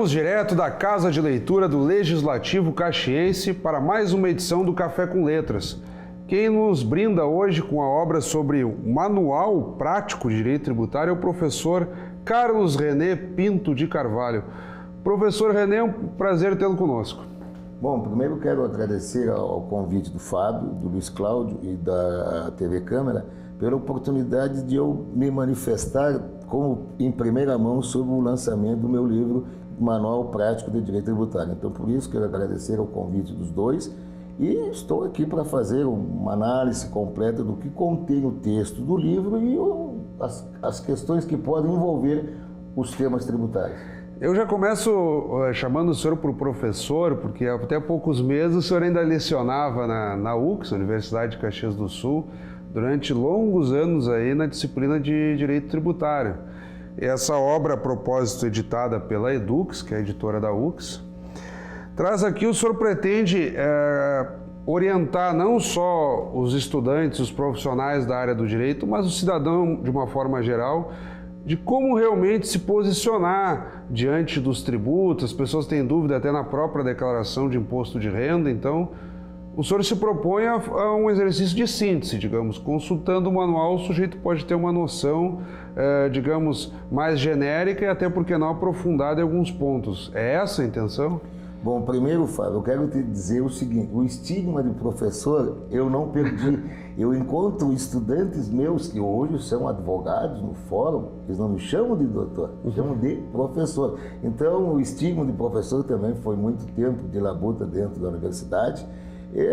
Estamos direto da Casa de Leitura do Legislativo Caxiense para mais uma edição do Café com Letras. Quem nos brinda hoje com a obra sobre o Manual Prático de Direito Tributário é o professor Carlos René Pinto de Carvalho. Professor René, é um prazer tê-lo conosco. Bom, primeiro quero agradecer ao convite do Fábio, do Luiz Cláudio e da TV Câmara pela oportunidade de eu me manifestar como em primeira mão sobre o lançamento do meu livro Manual Prático de Direito Tributário. Então, por isso, quero agradecer ao convite dos dois e estou aqui para fazer uma análise completa do que contém o texto do livro e as questões que podem envolver os temas tributários. Eu já começo chamando o senhor por professor, porque até há poucos meses o senhor ainda lecionava na UX, Universidade de Caxias do Sul, durante longos anos aí na disciplina de Direito Tributário. Essa obra, a propósito, editada pela Edux, que é a editora da UX, traz aqui, o senhor pretende orientar não só os estudantes, os profissionais da área do direito, mas o cidadão de uma forma geral, de como realmente se posicionar diante dos tributos. As pessoas têm dúvida até na própria declaração de imposto de renda, então o senhor se propõe a um exercício de síntese, digamos, consultando o manual, o sujeito pode ter uma noção, digamos, mais genérica e até, por que não, aprofundada em alguns pontos. É essa a intenção? Bom, primeiro, Fábio, eu quero te dizer o seguinte: o estigma de professor eu não perdi. Eu encontro estudantes meus que hoje são advogados no fórum, eles não me chamam de doutor, me chamam de professor. Então, o estigma de professor também foi muito tempo de labuta dentro da universidade,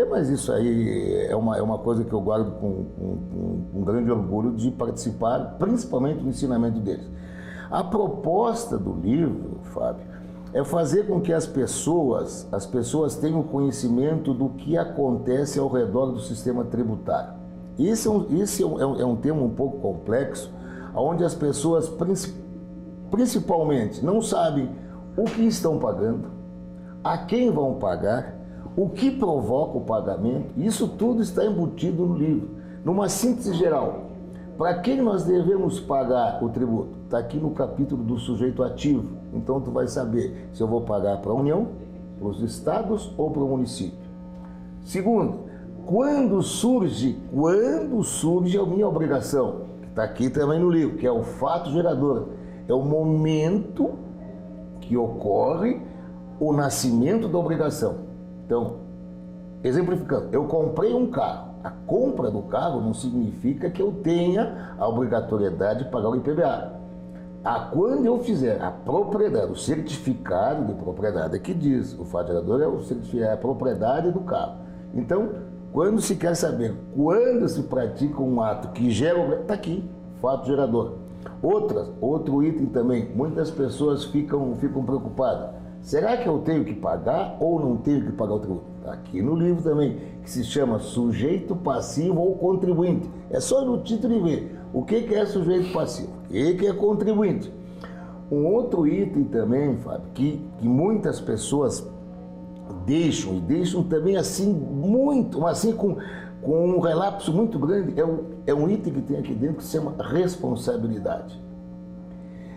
mas isso aí é uma coisa que eu guardo com grande orgulho de participar, principalmente do ensinamento deles. A proposta do livro, Fábio, é fazer com que as pessoas tenham conhecimento do que acontece ao redor do sistema tributário. Esse é um tema um pouco complexo, onde as pessoas principalmente não sabem o que estão pagando, a quem vão pagar, o que provoca o pagamento. Isso tudo está embutido no livro. Numa síntese geral, para quem nós devemos pagar o tributo? Está aqui no capítulo do sujeito ativo. Então, tu vai saber se eu vou pagar para a União, para os estados ou para o município. Segundo, quando surge a minha obrigação, que está aqui também no livro, que é o fato gerador. É o momento que ocorre o nascimento da obrigação. Então, exemplificando, eu comprei um carro. A compra do carro não significa que eu tenha a obrigatoriedade de pagar o IPVA. Quando eu fizer a propriedade, o certificado de propriedade, que diz, o fato gerador é a propriedade do carro. Então, quando se quer saber quando se pratica um ato que gera, está aqui, fato gerador. Outro item também, muitas pessoas ficam preocupadas. Será que eu tenho que pagar ou não tenho que pagar o tributo? Está aqui no livro também, que se chama sujeito passivo ou contribuinte. É só no título de ver o que é sujeito passivo, o que é contribuinte. Um outro item também, Fábio, que muitas pessoas deixam também assim, com um relapso muito grande, é um item que tem aqui dentro que se chama responsabilidade.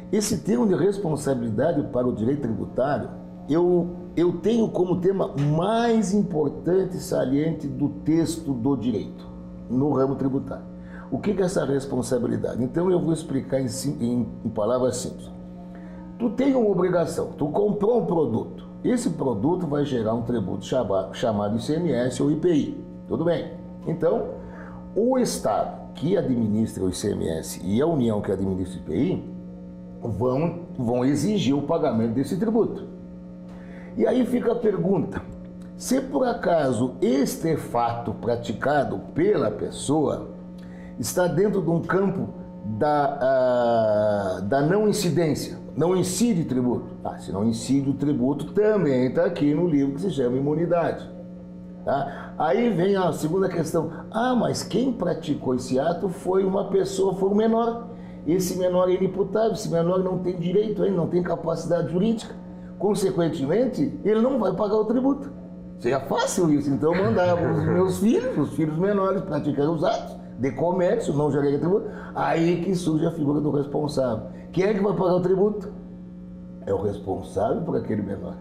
Esse termo de responsabilidade para o direito tributário, eu tenho como tema mais importante e saliente do texto do direito, no ramo tributário. O que é essa responsabilidade? Então eu vou explicar em palavras simples. Tu tem uma obrigação, tu comprou um produto, esse produto vai gerar um tributo chamado ICMS ou IPI, tudo bem? Então, o Estado que administra o ICMS e a União que administra o IPI vão exigir o pagamento desse tributo. E aí fica a pergunta: se por acaso este fato praticado pela pessoa está dentro de um campo da não incidência, não incide tributo. Se não incide o tributo, também está aqui no livro que se chama imunidade. Tá? Aí vem a segunda questão: mas quem praticou esse ato foi uma pessoa, foi um menor. Esse menor é inimputável, esse menor não tem direito, ele não tem capacidade jurídica. Consequentemente, ele não vai pagar o tributo. Seria fácil isso, então eu mandava os meus filhos, os filhos menores, praticarem os atos de comércio, não geraria tributo. Aí que surge a figura do responsável. Quem é que vai pagar o tributo? é o responsável por aquele menor.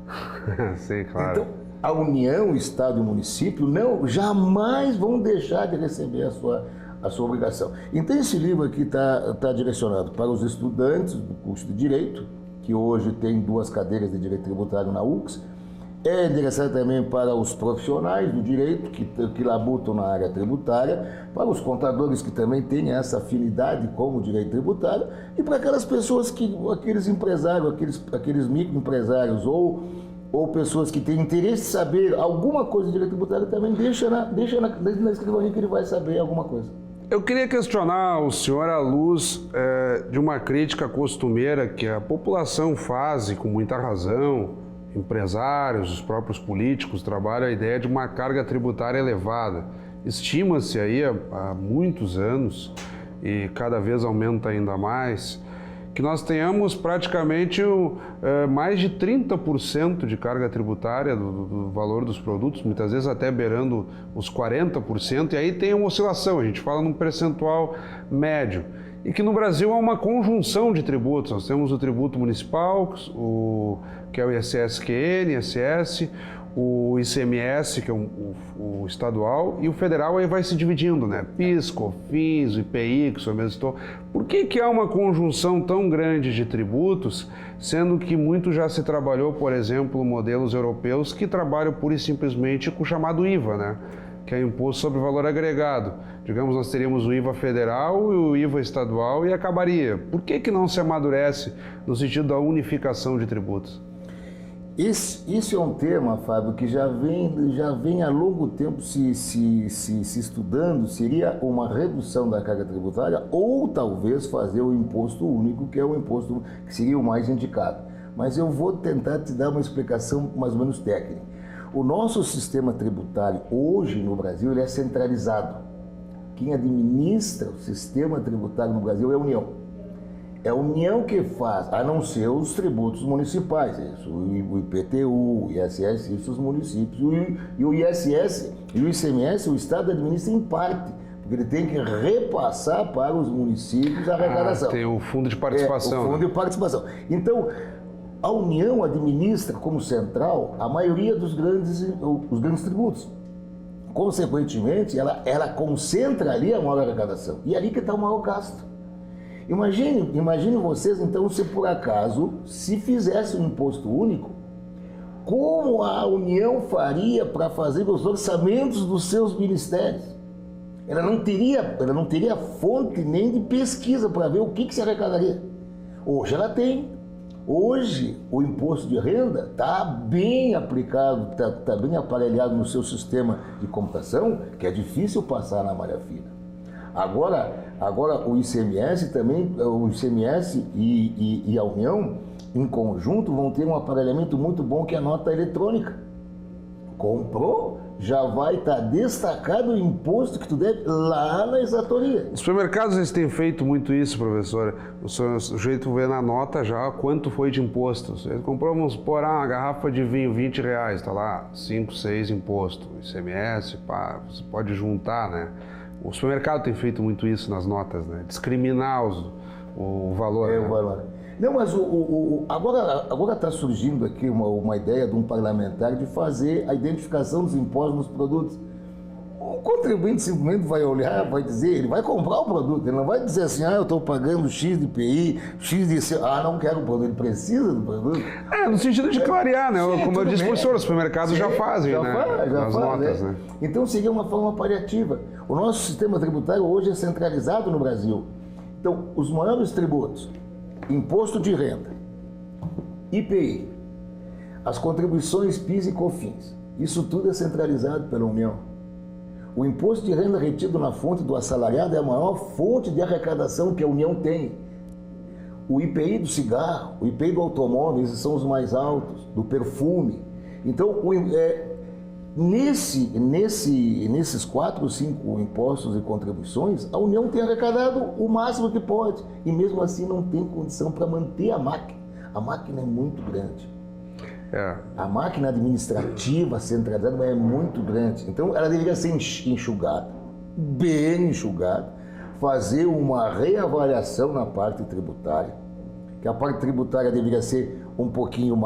Sim, claro. Então, a União, o Estado e o município jamais vão deixar de receber a sua obrigação. Então, esse livro aqui está direcionado para os estudantes do curso de Direito, que hoje tem 2 cadeiras de Direito Tributário na UX. É endereçado também para os profissionais do direito que labutam na área tributária, para os contadores que também têm essa afinidade com o direito tributário e para aquelas pessoas aqueles empresários, aqueles microempresários ou pessoas que têm interesse em saber alguma coisa de direito tributário também deixa na escrivaninha que ele vai saber alguma coisa. Eu queria questionar o senhor à luz de uma crítica costumeira que a população faz, e com muita razão, empresários, os próprios políticos trabalham a ideia de uma carga tributária elevada. Estima-se aí há muitos anos, e cada vez aumenta ainda mais, que nós tenhamos praticamente mais de 30% de carga tributária do valor dos produtos, muitas vezes até beirando os 40%, e aí tem uma oscilação, a gente fala num percentual médio. E que no Brasil há uma conjunção de tributos. Nós temos o tributo municipal, que é o ISS-QN, ISS, o ICMS, que é o estadual, e o federal aí vai se dividindo, né? PIS, COFINS, o IPI, que o senhor mesmo citou. Por que há uma conjunção tão grande de tributos, sendo que muito já se trabalhou, por exemplo, modelos europeus que trabalham pura e simplesmente com o chamado IVA, né? Que é Imposto sobre Valor Agregado. Digamos, nós teríamos o IVA federal e o IVA estadual e acabaria. Por que não se amadurece no sentido da unificação de tributos? Isso é um tema, Fábio, que já vem há longo tempo se estudando. Seria uma redução da carga tributária ou talvez fazer o imposto único, que é o imposto que seria o mais indicado. Mas eu vou tentar te dar uma explicação mais ou menos técnica. O nosso sistema tributário hoje no Brasil ele é centralizado. Quem administra o sistema tributário no Brasil é a União. É a União que faz, a não ser os tributos municipais, isso, o IPTU, o ISS, isso os municípios, e o ISS e o ICMS, o Estado administra em parte, porque ele tem que repassar para os municípios a arrecadação. Tem o fundo de participação. O fundo de participação. Então, a União administra como central a maioria dos grandes tributos. Consequentemente, ela concentra ali a maior arrecadação. E é ali que está o maior gasto. Imagine vocês, então, se por acaso, se fizesse um imposto único, como a União faria para fazer os orçamentos dos seus ministérios? Ela não teria fonte nem de pesquisa para ver o que se arrecadaria. Hoje ela tem. Hoje, o imposto de renda está bem aplicado, está bem aparelhado no seu sistema de computação, que é difícil passar na malha fina. Agora o ICMS também, o ICMS e a União, em conjunto, vão ter um aparelhamento muito bom, que é a nota eletrônica. Comprou, já vai estar destacado o imposto que tu deve lá na exatoria. Os supermercados eles têm feito muito isso, professor. O sujeito vê na nota já quanto foi de imposto. Ele comprou, vamos supor, uma garrafa de vinho, R$20, está lá, 5, 6 imposto. ICMS, pá, você pode juntar, né? O supermercado tem feito muito isso nas notas, né? Discriminar o valor. É, né? o valor. Não, mas agora está surgindo aqui uma ideia de um parlamentar de fazer a identificação dos impostos nos produtos. O contribuinte simplesmente vai olhar, vai dizer, ele vai comprar o produto, ele não vai dizer assim, eu estou pagando X de IPI, X de... não quero o produto, ele precisa do produto. No sentido de clarear, né? Sim, como eu disse, professor, os supermercados já fazem, já né? Faz, notas, né? Então seria uma forma paliativa. O nosso sistema tributário hoje é centralizado no Brasil. Então, os maiores tributos, imposto de renda, IPI, as contribuições PIS e COFINS, isso tudo é centralizado pela União. O imposto de renda retido na fonte do assalariado é a maior fonte de arrecadação que a União tem. O IPI do cigarro, o IPI do automóvel, esses são os mais altos, do perfume. Então, nesses 4 ou 5 impostos e contribuições, a União tem arrecadado o máximo que pode. E mesmo assim não tem condição para manter a máquina. A máquina é muito grande. A máquina administrativa centralizada é muito grande. Então ela deveria ser enxugada, bem enxugada, fazer uma reavaliação na parte tributária, que a parte tributária deveria ser um pouquinho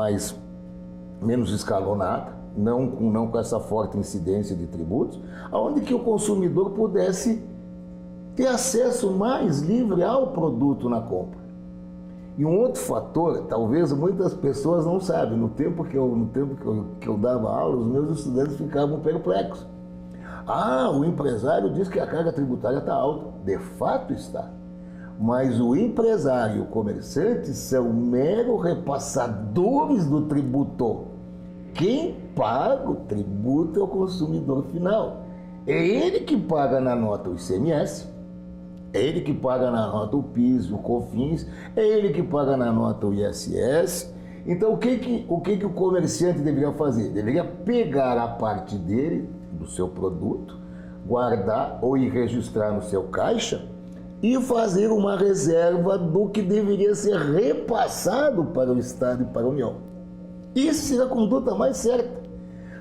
menos escalonada, não com essa forte incidência de tributos, onde que o consumidor pudesse ter acesso mais livre ao produto na compra. E um outro fator, talvez muitas pessoas não sabem, no tempo que eu dava aula, os meus estudantes ficavam perplexos. O empresário diz que a carga tributária está alta. De fato está. Mas o empresário e o comerciante são meros repassadores do tributo. Quem paga o tributo é o consumidor final. É ele que paga na nota o ICMS, é ele que paga na nota o PIS, o COFINS, é ele que paga na nota o ISS. Então, o que o comerciante deveria fazer? Deveria pegar a parte dele, do seu produto, guardar ou ir registrar no seu caixa e fazer uma reserva do que deveria ser repassado para o Estado e para a União. Isso seria a conduta mais certa.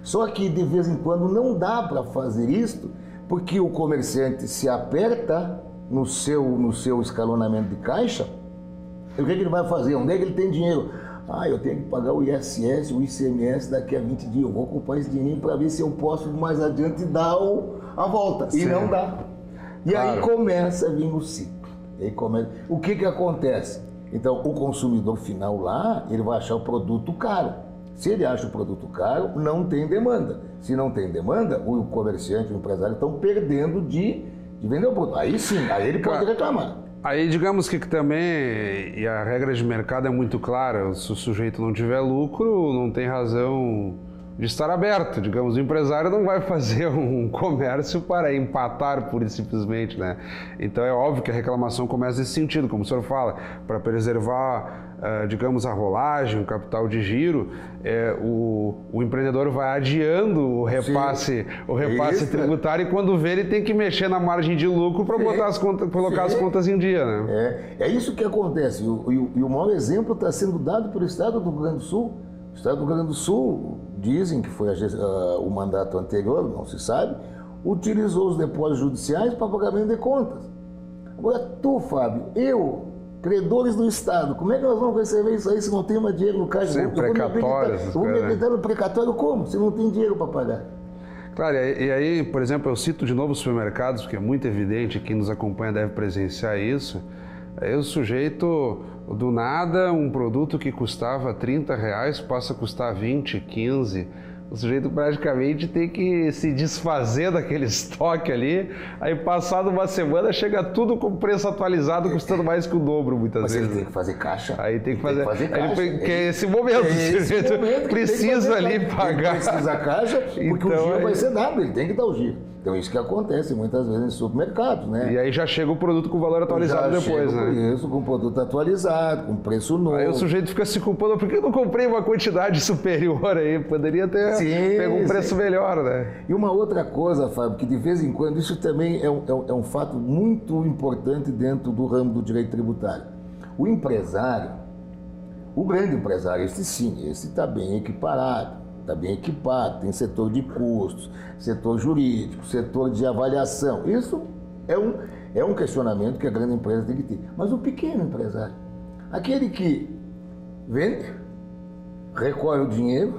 Só que, de vez em quando, não dá para fazer isso, porque o comerciante se aperta no seu escalonamento de caixa. E o que ele vai fazer? Onde é que ele tem dinheiro? Eu tenho que pagar o ISS, o ICMS daqui a 20 dias. Eu vou ocupar esse dinheiro para ver se eu posso mais adiante dar a volta. Sim. E não dá. E aí começa a vir o ciclo. O que acontece? Então, o consumidor final lá, ele vai achar o produto caro. Se ele acha o produto caro, não tem demanda. Se não tem demanda, o comerciante, o empresário estão perdendo de vender o produto. Aí sim, aí ele pode reclamar. Aí, digamos que também, e a regra de mercado é muito clara, se o sujeito não tiver lucro, não tem razão de estar aberto. Digamos, o empresário não vai fazer um comércio para empatar pura e simplesmente, né? Então é óbvio que a reclamação começa nesse sentido, como o senhor fala, para preservar, digamos, a rolagem, o capital de giro, o empreendedor vai adiando o repasse tributário e quando vê ele tem que mexer na margem de lucro para colocar as contas em dia, né? É isso que acontece. E o maior exemplo está sendo dado pelo Estado do Rio Grande do Sul. O Estado do Rio Grande do Sul, dizem que foi o mandato anterior, não se sabe, utilizou os depósitos judiciais para pagamento de contas. Agora tu, Fábio, credores do Estado, como é que nós vamos receber isso aí se não tem mais dinheiro no caixa? Sim, precatórios. Eu vou me acreditar no precatório como? Se não tem dinheiro para pagar. Claro, e aí, por exemplo, eu cito de novo os supermercados, porque é muito evidente, quem nos acompanha deve presenciar isso. Aí o sujeito, do nada, um produto que custava R$30 passa a custar 20, 15. O sujeito praticamente tem que se desfazer daquele estoque ali, aí passado uma semana chega tudo com preço atualizado, custando mais que o dobro muitas vezes. Mas ele tem que fazer caixa. Aí tem que fazer caixa. Que é esse momento, o sujeito precisa ali pagar. Ele precisa caixa, porque então, o giro vai ser dado, ele tem que dar o giro. Então isso que acontece muitas vezes em supermercados, né? E aí já chega o produto com valor atualizado depois, né? Isso, com produto atualizado, com preço novo. Aí o sujeito fica se culpando, por que eu não comprei uma quantidade superior aí? Poderia ter pego um preço melhor, né? E uma outra coisa, Fábio, que de vez em quando, isso também é um fato muito importante dentro do ramo do direito tributário. O empresário, o grande empresário, esse está bem equiparado. Está bem equipado, tem setor de custos, setor jurídico, setor de avaliação. Isso é um questionamento que a grande empresa tem que ter. Mas o pequeno empresário, aquele que vende, recolhe o dinheiro,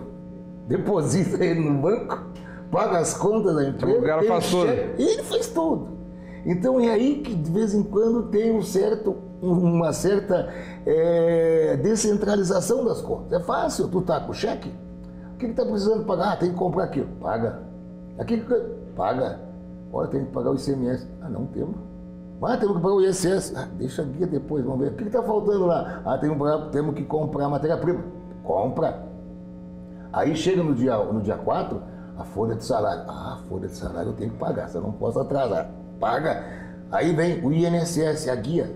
deposita ele no banco, paga as contas da empresa, o cara faz tudo. Ele faz tudo. Então é aí que de vez em quando tem uma certa descentralização das contas. É fácil, tu tá com cheque? O que está precisando pagar? Tem que comprar aquilo. Paga. Aqui, paga. Olha, tem que pagar o ICMS. Não temos. Temos que pagar o ISS. Deixa a guia depois, vamos ver. O que está faltando lá? Temos que comprar matéria-prima. Compra. Aí chega no dia 4, a folha de salário. A folha de salário eu tenho que pagar, se eu não posso atrasar. Paga. Aí vem o INSS, a guia.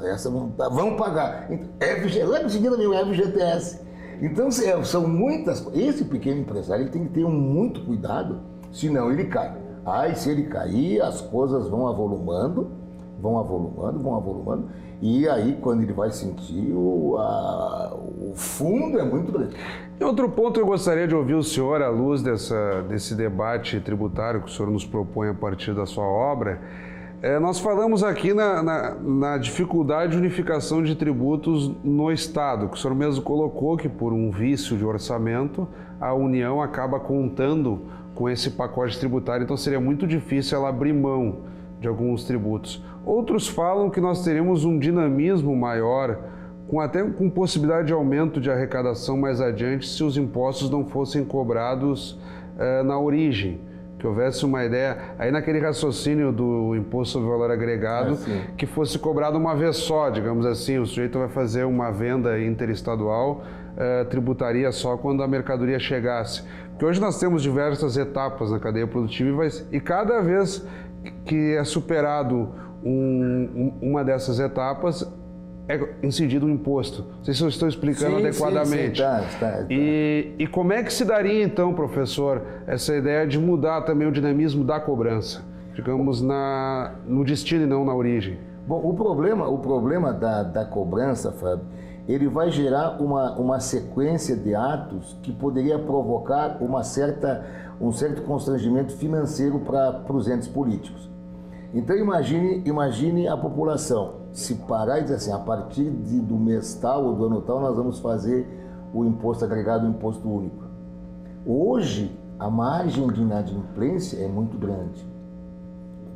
Essa não tá. Vamos pagar. Logo em seguida vem o FGTS. Então, são muitas coisas. Esse pequeno empresário ele tem que ter muito cuidado, senão ele cai. Se ele cair, as coisas vão avolumando, e aí, quando ele vai sentir, o fundo é muito grande. E outro ponto eu gostaria de ouvir o senhor, à luz desse debate tributário que o senhor nos propõe a partir da sua obra, Nós falamos aqui na dificuldade de unificação de tributos no Estado, que o senhor mesmo colocou que por um vício de orçamento, a União acaba contando com esse pacote tributário, então seria muito difícil ela abrir mão de alguns tributos. Outros falam que nós teríamos um dinamismo maior, até com possibilidade de aumento de arrecadação mais adiante, se os impostos não fossem cobrados na origem. Que houvesse uma ideia, aí naquele raciocínio do imposto sobre valor agregado, que fosse cobrado uma vez só, digamos assim, o sujeito vai fazer uma venda interestadual, tributaria só quando a mercadoria chegasse. Porque hoje nós temos diversas etapas na cadeia produtiva e cada vez que é superado uma dessas etapas, é incidido um imposto. Não sei se eu estou explicando adequadamente. Sim, tá. E como é que se daria, então, professor, essa ideia de mudar também o dinamismo da cobrança, digamos, no destino e não na origem? Bom, o problema da cobrança, Fábio, ele vai gerar uma sequência de atos que poderia provocar um certo constrangimento financeiro para os entes políticos. Então imagine a população se parar e dizer assim, a partir do mês tal ou do ano tal nós vamos fazer o imposto agregado, o imposto único. Hoje a margem de inadimplência é muito grande,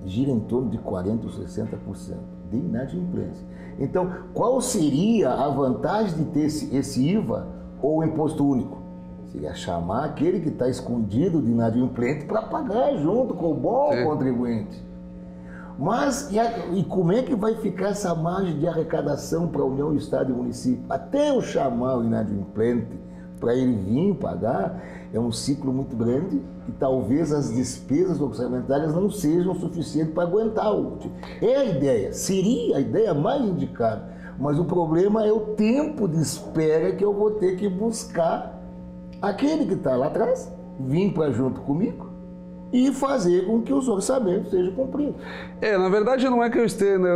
gira em torno de 40% ou 60% de inadimplência. Então qual seria a vantagem de ter esse IVA ou o imposto único? Seria chamar aquele que está escondido de inadimplente para pagar junto com o bom contribuinte. Mas e como é que vai ficar essa margem de arrecadação para a União, Estado e Município? Até eu chamar o inadimplente para ele vir pagar, é um ciclo muito grande e talvez as despesas orçamentárias não sejam suficientes para aguentar o último. É a ideia, seria a ideia mais indicada, mas o problema é o tempo de espera que eu vou ter que buscar aquele que está lá atrás, vir para junto comigo, e fazer com que os orçamentos sejam cumpridos. Na verdade não é que eu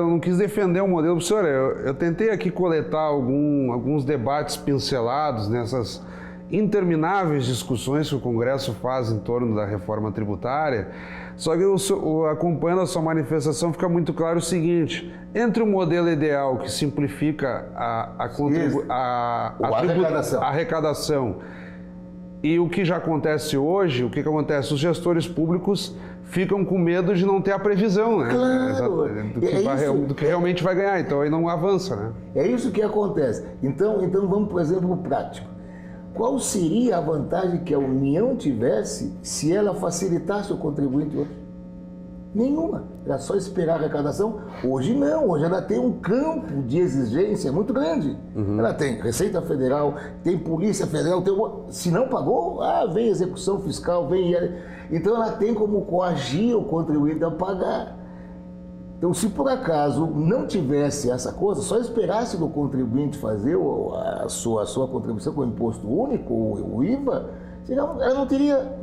não quis defender o modelo, professor, eu tentei aqui coletar alguns debates pincelados nessas intermináveis discussões que o Congresso faz em torno da reforma tributária, só que acompanhando a sua manifestação fica muito claro o seguinte, entre o modelo ideal que simplifica a arrecadação, e o que já acontece hoje, o que acontece? Os gestores públicos ficam com medo de não ter a previsão, né? Claro. Do que realmente vai ganhar, então aí não avança, né? É isso que acontece. Então vamos, por exemplo, prático. Qual seria a vantagem que a União tivesse se ela facilitasse o contribuinte hoje? Nenhuma. Era só esperar a arrecadação. Hoje não. Hoje ela tem um campo de exigência muito grande. Ela tem Receita Federal, tem Polícia Federal, se não pagou, vem execução fiscal, então ela tem como coagir o contribuinte a pagar. Então, se por acaso não tivesse essa coisa, só esperasse do contribuinte fazer a sua contribuição com o imposto único, o IVA, ela não teria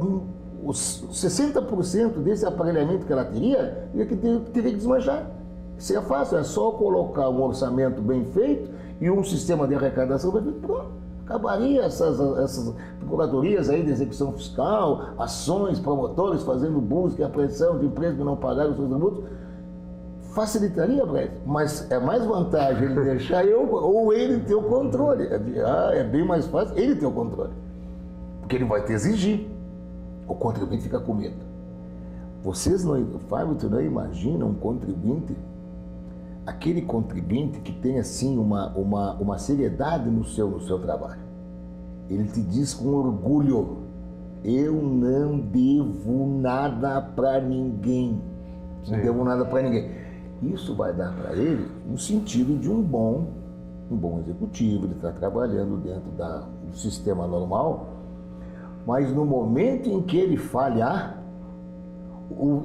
os 60% desse aparelhamento que ela teria que desmanchar. Seria fácil, é só colocar um orçamento bem feito e um sistema de arrecadação bem feito, pronto. Acabaria essas procuradorias aí de execução fiscal, ações, promotores fazendo busca e apreensão de empresas que não pagaram os seus tributos. Facilitaria para ele, mas é mais vantagem ele deixar ou ele ter o controle. É bem mais fácil ele ter o controle, porque ele vai te exigir. O contribuinte fica com medo. Vocês não, Fábio, tu não imagina um contribuinte, aquele contribuinte que tem assim uma seriedade no seu trabalho. Ele te diz com orgulho, eu não devo nada para ninguém. Não devo nada para ninguém. Isso vai dar para ele um sentido de um bom executivo, ele está trabalhando dentro do sistema normal. Mas no momento em que ele falhar,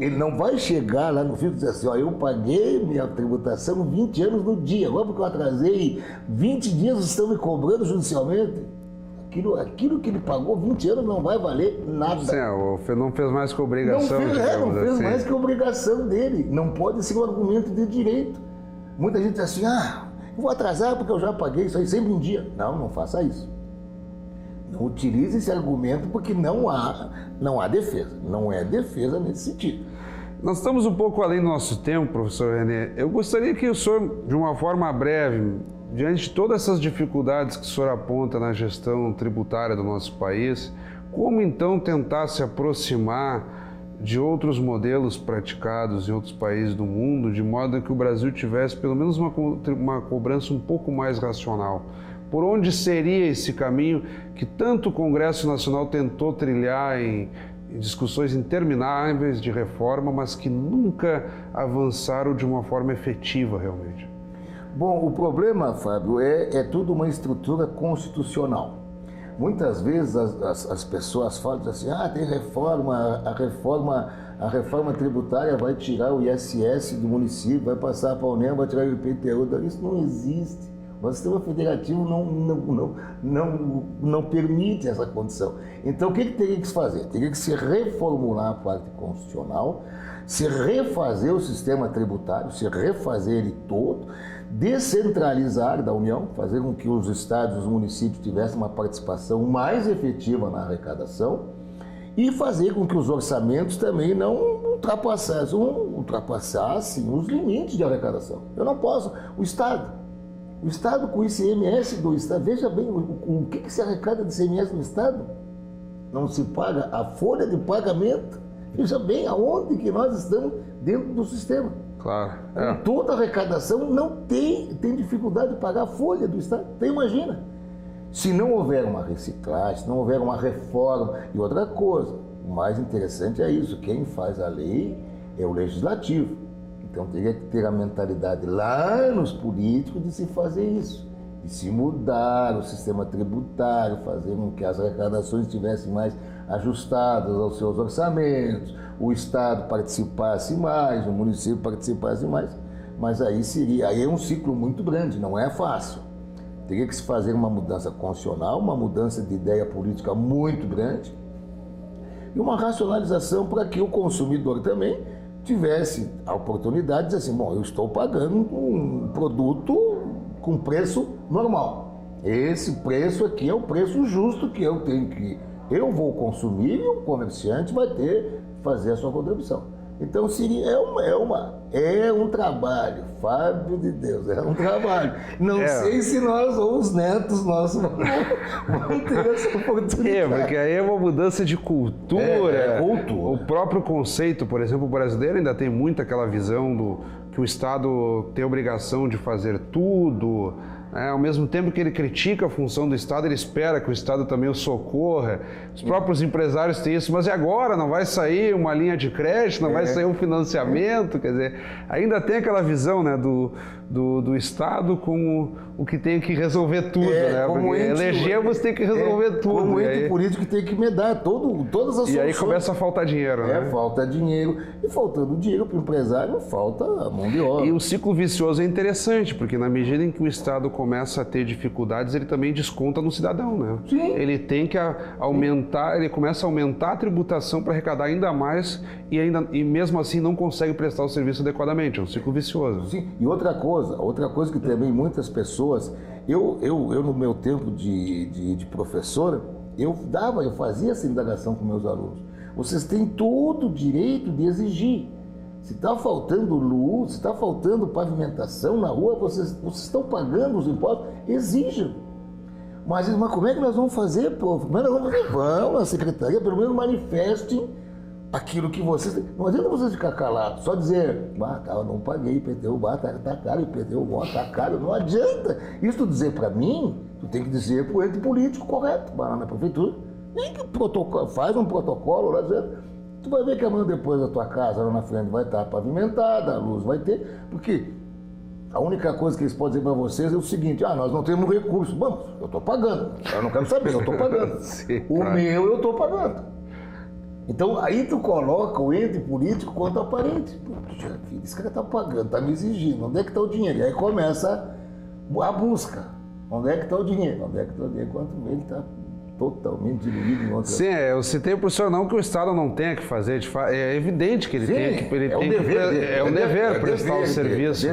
ele não vai chegar lá no fim e dizer assim, eu paguei minha tributação 20 anos no dia, agora porque eu atrasei 20 dias, vocês estão me cobrando judicialmente. Aquilo que ele pagou 20 anos não vai valer nada. Sim, não fez mais que obrigação. Não fez mais que obrigação dele. Não pode ser um argumento de direito. Muita gente diz assim, eu vou atrasar porque eu já paguei isso aí sempre em dia. Não faça isso. Não utilize esse argumento porque não há defesa. Não é defesa nesse sentido. Nós estamos um pouco além do nosso tempo, professor René. Eu gostaria que o senhor, de uma forma breve, diante de todas essas dificuldades que o senhor aponta na gestão tributária do nosso país, como então tentar se aproximar de outros modelos praticados em outros países do mundo, de modo que o Brasil tivesse pelo menos uma cobrança um pouco mais racional? Por onde seria esse caminho que tanto o Congresso Nacional tentou trilhar em discussões intermináveis de reforma, mas que nunca avançaram de uma forma efetiva realmente? Bom, o problema, Fábio, é tudo uma estrutura constitucional. Muitas vezes as pessoas falam assim, tem reforma, a reforma tributária vai tirar o ISS do município, vai passar para a União, vai tirar o IPTU. Isso não existe. O sistema federativo não permite essa condição. Então, o que teria que se fazer? Teria que se reformular a parte constitucional, se refazer o sistema tributário, se refazer ele todo, descentralizar da União, fazer com que os estados e os municípios tivessem uma participação mais efetiva na arrecadação e fazer com que os orçamentos também não ultrapassassem os limites de arrecadação. Eu não posso. O Estado com o ICMS do Estado, veja bem, o que se arrecada de ICMS no Estado? Não se paga a folha de pagamento. Veja bem aonde que nós estamos dentro do sistema. Claro. Toda arrecadação não tem dificuldade de pagar a folha do Estado. Então imagina, se não houver uma reciclagem, se não houver uma reforma. E outra coisa, o mais interessante é isso, quem faz a lei é o legislativo. Então teria que ter a mentalidade lá nos políticos de se fazer isso, de se mudar o sistema tributário, fazer com que as arrecadações estivessem mais ajustadas aos seus orçamentos, o Estado participasse mais, o município participasse mais, mas aí é um ciclo muito grande, não é fácil. Teria que se fazer uma mudança constitucional, uma mudança de ideia política muito grande e uma racionalização para que o consumidor também tivesse a oportunidade de dizer assim, eu estou pagando um produto com preço normal. Esse preço aqui é o preço justo que eu vou consumir e o comerciante vai fazer a sua contribuição. Então é um trabalho, Fábio de Deus, é um trabalho. Não sei se nós ou os netos nossos vão ter essa oportunidade. Porque aí é uma mudança de cultura. Cultura. O próprio conceito, por exemplo, o brasileiro ainda tem muito aquela visão que o Estado tem a obrigação de fazer tudo. Ao mesmo tempo que ele critica a função do Estado, ele espera que o Estado também o socorra. Os próprios empresários têm isso, mas e agora? Não vai sair uma linha de crédito, não vai sair um financiamento? Quer dizer, ainda tem aquela visão, né, do Estado como o que tem que resolver tudo, né? Porque elegemos tem que resolver tudo. Como ente político que tem que medar todas as soluções. E aí começa a faltar dinheiro, né? Falta dinheiro. E faltando dinheiro para o empresário, falta mão de obra. E o ciclo vicioso é interessante, porque na medida em que o Estado começa a ter dificuldades, ele também desconta no cidadão, né? Sim. Ele tem que aumentar, ele começa a aumentar a tributação para arrecadar ainda mais e mesmo assim não consegue prestar o serviço adequadamente. É um ciclo vicioso. Sim. E outra coisa que também muitas pessoas, eu no meu tempo de professor, eu fazia essa indagação com meus alunos. Vocês têm todo o direito de exigir. Se está faltando luz, se está faltando pavimentação na rua, vocês estão pagando os impostos, exijam. Mas como é que nós vamos fazer, prof? Como é que nós vamos fazer? Vamos, a secretaria, pelo menos manifestem aquilo que vocês... Não adianta vocês ficar calados, só dizer, eu não paguei IPTU, tá caro, IPTU, tá caro. Não adianta. Isso tu dizer para mim, tu tem que dizer para o ente político correto, vai lá na prefeitura, nem que faz um protocolo lá dizendo... Tu vai ver que amanhã depois da tua casa, lá na frente, vai estar pavimentada, a luz vai ter, porque a única coisa que eles podem dizer para vocês é o seguinte, nós não temos recurso. Vamos, eu estou pagando, eu não quero saber, eu estou pagando. Sim, o meu eu estou pagando. Então, aí tu coloca o ente político quanto aparente. Puxa, filho, esse cara está pagando, está me exigindo, onde é que está o dinheiro? E aí começa a busca. Onde é que está o dinheiro? Onde é que está o dinheiro? Quanto ele está totalmente diluído em outras. Sim, eu citei para o senhor não que o Estado não tenha que fazer, é evidente que ele tem que... Ele é tem um dever dele. É um dever prestar o serviço.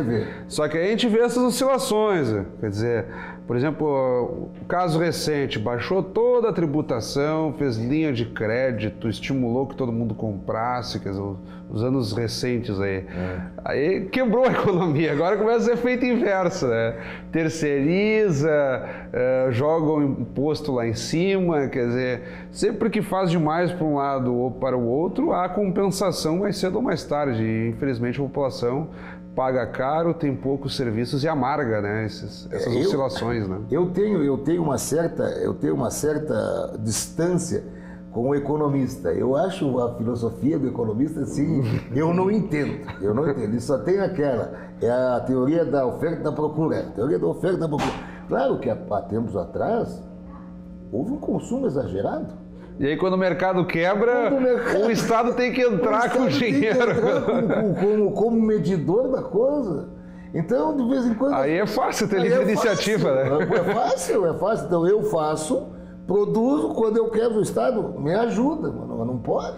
Só que a gente vê essas oscilações, quer dizer, por exemplo, o caso recente, baixou toda a tributação, fez linha de crédito, estimulou que todo mundo comprasse, quer dizer, os anos recentes aí. Aí quebrou a economia, agora começa a ser feito inverso, né? Terceiriza, joga o imposto lá em cima, quer dizer, sempre que faz demais para um lado ou para o outro, há compensação mais cedo ou mais tarde. E, infelizmente, a população paga caro, tem poucos serviços e amarga, né, essas oscilações, né? Eu tenho uma certa distância com o economista. Eu acho a filosofia do economista assim, eu não entendo. Ele só tem aquela, é a teoria da oferta e da procura. Claro que há tempos atrás houve um consumo exagerado. E aí, quando o mercado quebra, o Estado tem que entrar com dinheiro. Como medidor da coisa. Então, de vez em quando... Aí é fácil ter livre iniciativa, né? É fácil. Então, eu faço, produzo, quando eu quero, o Estado me ajuda, mano, não pode.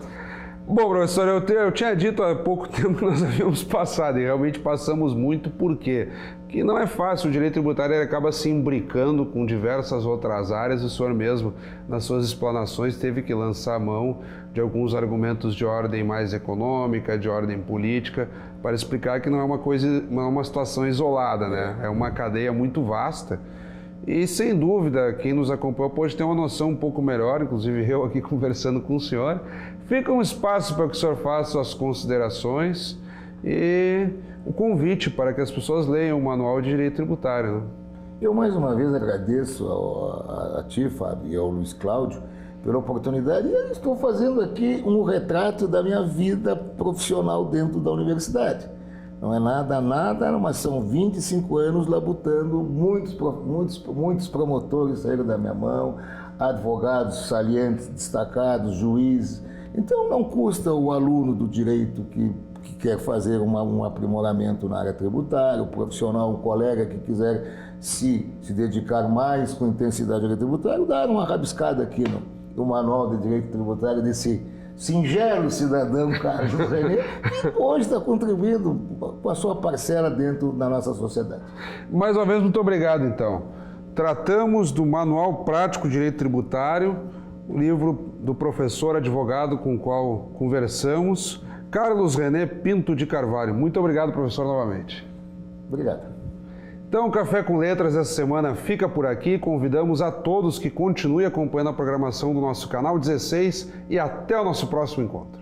Bom, professor, eu tinha dito há pouco tempo que nós havíamos passado, e realmente passamos muito, por quê? Porque não é fácil, o direito tributário ele acaba se imbricando com diversas outras áreas, e o senhor mesmo, nas suas explanações, teve que lançar a mão de alguns argumentos de ordem mais econômica, de ordem política, para explicar que não é uma situação isolada, né? É uma cadeia muito vasta. E, sem dúvida, quem nos acompanhou pode ter uma noção um pouco melhor, inclusive eu aqui conversando com o senhor. Fica um espaço para que o senhor faça suas considerações e o convite para que as pessoas leiam o Manual de Direito Tributário, né? Eu, mais uma vez, agradeço a ti, Fábio, e ao Luiz Cláudio, pela oportunidade. E eu estou fazendo aqui um retrato da minha vida profissional dentro da universidade. Não é nada, mas são 25 anos labutando, muitos promotores saíram da minha mão, advogados salientes, destacados, juízes. Então não custa o aluno do direito que quer fazer um aprimoramento na área tributária, o profissional, o colega que quiser se dedicar mais com intensidade ao direito tributário, dar uma rabiscada aqui no Manual de Direito Tributário desse singelo cidadão Carlos René, que hoje está contribuindo com a sua parcela dentro da nossa sociedade. Mais uma vez, muito obrigado, então. Tratamos do Manual Prático de Direito Tributário, o livro do professor advogado com o qual conversamos, Carlos René Pinto de Carvalho. Muito obrigado, professor, novamente. Obrigado. Então, o Café com Letras essa semana fica por aqui. Convidamos a todos que continuem acompanhando a programação do nosso canal 16 e até o nosso próximo encontro.